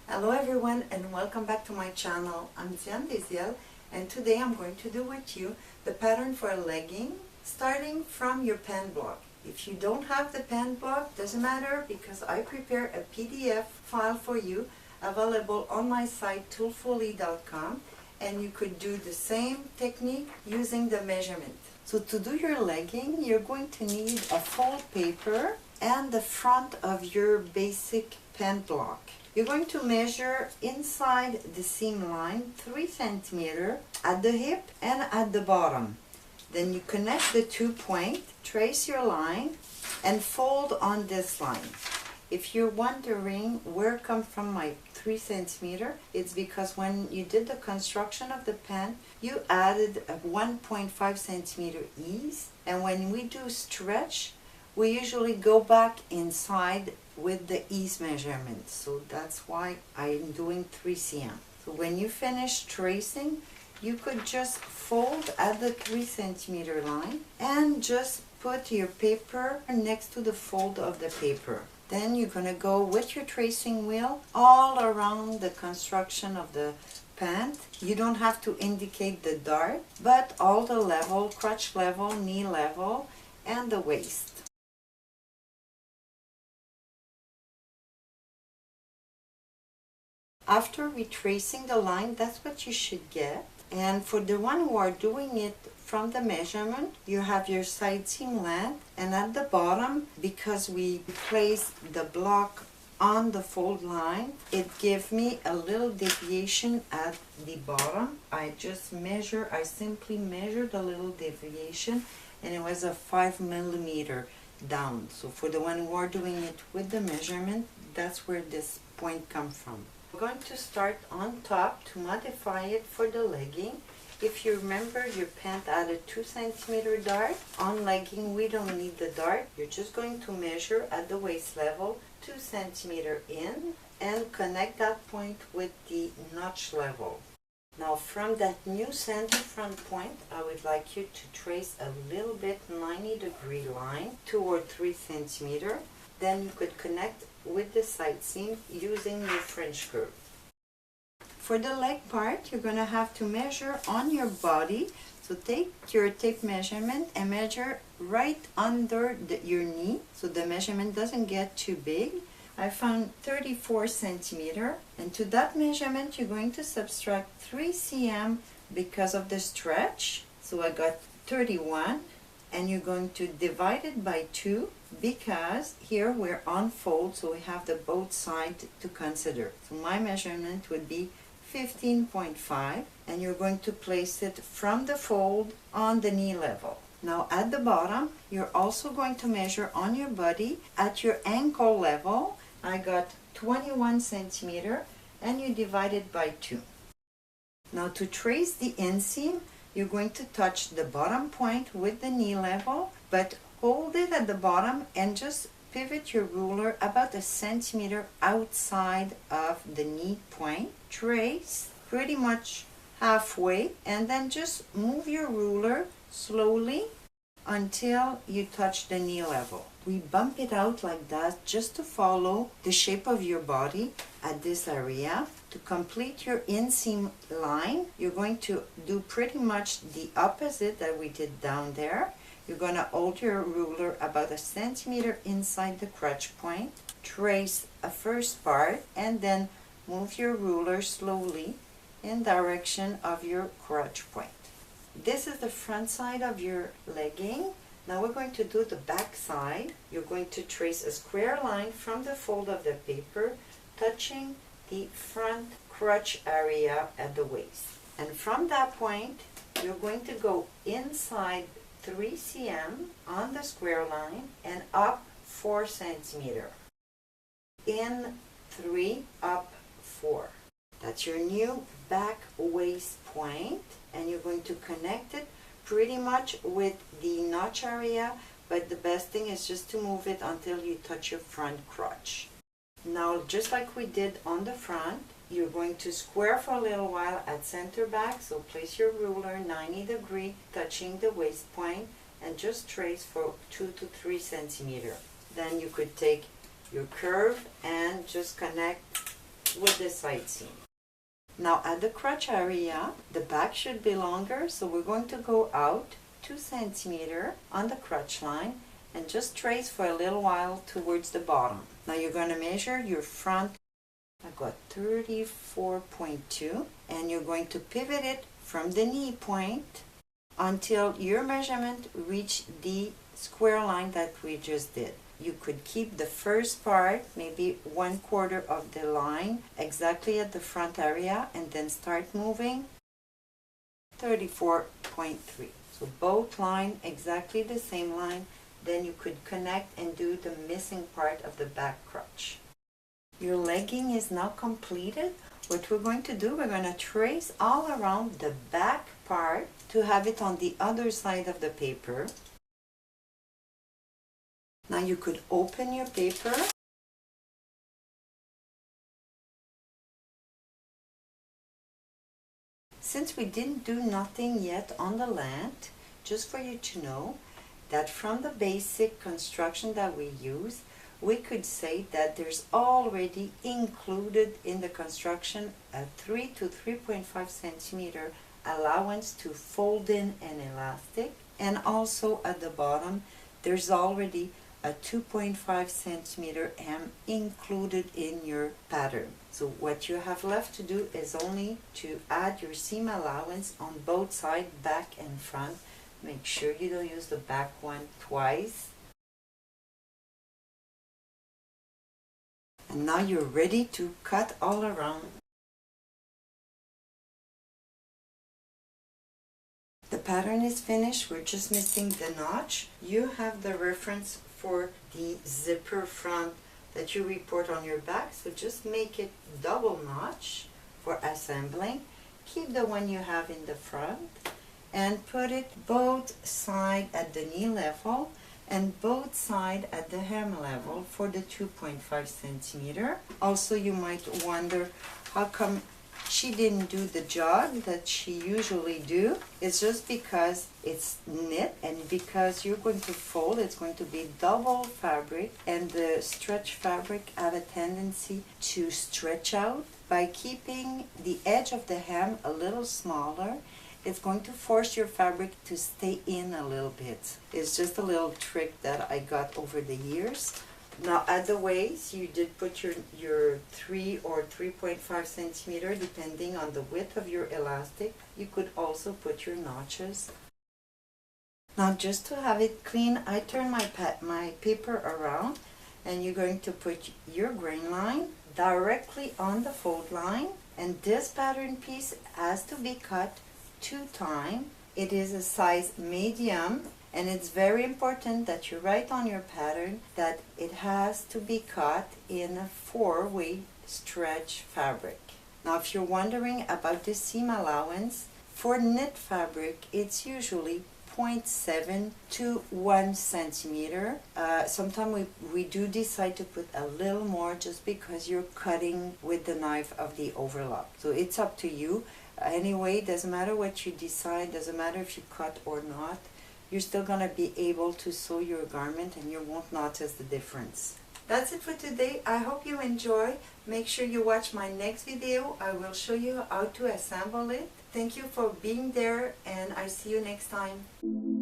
Hello everyone and welcome back to my channel. I'm Deziel and today I'm going to do with you the pattern for a legging starting from your pen block. If you don't have the pen block, doesn't matter because I prepare a PDF file for you available on my site toolfully.com, and you could do the same technique using the measurement. So to do your legging, you're going to need a fold paper and the front of your basic pen block. You're going to measure inside the seam line 3 cm at the hip and at the bottom. Then you connect the 2 points, trace your line, and fold on this line. If you're wondering where come from my 3 cm, it's because when you did the construction of the pen, you added a 1.5 cm ease, and when we do stretch, we usually go back inside with the ease measurement. So that's why I'm doing 3 cm. So when you finish tracing, you could just fold at the 3 cm line and just put your paper next to the fold of the paper. Then you're going to go with your tracing wheel all around the construction of the pant. You don't have to indicate the dart, but all the level, crotch level, knee level, and the waist. After retracing the line, that's what you should get. And for the one who are doing it from the measurement, you have your side seam length, and at the bottom, because we place the block on the fold line, it gave me a little deviation at the bottom. I simply measured a little deviation, and it was a 5 mm down. So for the one who are doing it with the measurement, that's where this point comes from. We're going to start on top to modify it for the legging. If you remember, your pant had a 2 cm dart. On legging, we don't need the dart. You're just going to measure at the waist level 2 cm in and connect that point with the notch level. Now from that new center front point, I would like you to trace a little bit 90-degree line toward 3 cm. Then you could connect with the side seam using your French curve. For the leg part, you're going to have to measure on your body. So take your tape measurement and measure right under your knee so the measurement doesn't get too big. I found 34 cm, and to that measurement you're going to subtract 3 cm because of the stretch. So I got 31, and you're going to divide it by 2 because here we're on fold, so we have the both sides to consider. So my measurement would be 15.5, and you're going to place it from the fold on the knee level. Now at the bottom, you're also going to measure on your body at your ankle level. I got 21 cm, and you divide it by 2. Now to trace the inseam, you're going to touch the bottom point with the knee level, but hold it at the bottom and just pivot your ruler about 1 cm outside of the knee point. Trace pretty much halfway, and then just move your ruler slowly until you touch the knee level. We bump it out like that just to follow the shape of your body at this area. To complete your inseam line, you're going to do pretty much the opposite that we did down there. You're going to hold your ruler about 1 cm inside the crotch point, trace a first part, and then move your ruler slowly in direction of your crotch point. This is the front side of your legging. Now we're going to do the back side. You're going to trace a square line from the fold of the paper, touching the front crotch area at the waist. And from that point, you're going to go inside 3 cm on the square line and up 4 cm. In 3, up 4. That's your new back waist point, and you're going to connect it pretty much with the notch area, but the best thing is just to move it until you touch your front crotch. Now, just like we did on the front, you're going to square for a little while at center back, so place your ruler 90 degree touching the waist point, and just trace for 2 to 3 centimeters. Then you could take your curve and just connect with the side seam. Now at the crotch area, the back should be longer, so we're going to go out 2 centimeters on the crotch line and just trace for a little while towards the bottom. Now you're going to measure your front. I got 34.2, and you're going to pivot it from the knee point until your measurement reach the square line that we just did. You could keep the first part, maybe 1/4 of the line, exactly at the front area, and then start moving 34.3. So both line, exactly the same line, then you could connect and do the missing part of the back crotch. Your legging is now completed. What we're going to do, we're going to trace all around the back part to have it on the other side of the paper. Now you could open your paper. Since we didn't do nothing yet on the length, just for you to know that from the basic construction that we use, we could say that there's already included in the construction a 3 to 3.5 centimeter allowance to fold in an elastic, and also at the bottom there's already a 2.5 centimeter hem included in your pattern. So what you have left to do is only to add your seam allowance on both sides, back and front. Make sure you don't use the back one twice. And now you're ready to cut all around. The pattern is finished, we're just missing the notch. You have the reference for the zipper front that you report on your back, so just make it double notch for assembling. Keep the one you have in the front and put it both sides at the knee level and both sides at the hem level for the 2.5 centimeter. Also, you might wonder how come she didn't do the jog that she usually do. It's just because it's knit, and because you're going to fold, it's going to be double fabric, and the stretch fabric have a tendency to stretch out. By keeping the edge of the hem a little smaller, it's going to force your fabric to stay in a little bit. It's just a little trick that I got over the years. Now at the waist, you did put your 3 or 3.5 centimeter depending on the width of your elastic. You could also put your notches. Now just to have it clean, I turn my paper around, and you're going to put your grain line directly on the fold line, and this pattern piece has to be cut 2 times. It is a size medium, and it's very important that you write on your pattern that it has to be cut in a 4-way stretch fabric. Now if you're wondering about the seam allowance, for knit fabric it's usually 0.7 to 1 centimeter. Sometimes we do decide to put a little more just because you're cutting with the knife of the overlock. So it's up to you. Anyway, doesn't matter what you decide, doesn't matter if you cut or not, you're still going to be able to sew your garment and you won't notice the difference. That's it for today. I hope you enjoy. Make sure you watch my next video. I will show you how to assemble it. Thank you for being there, and I'll see you next time.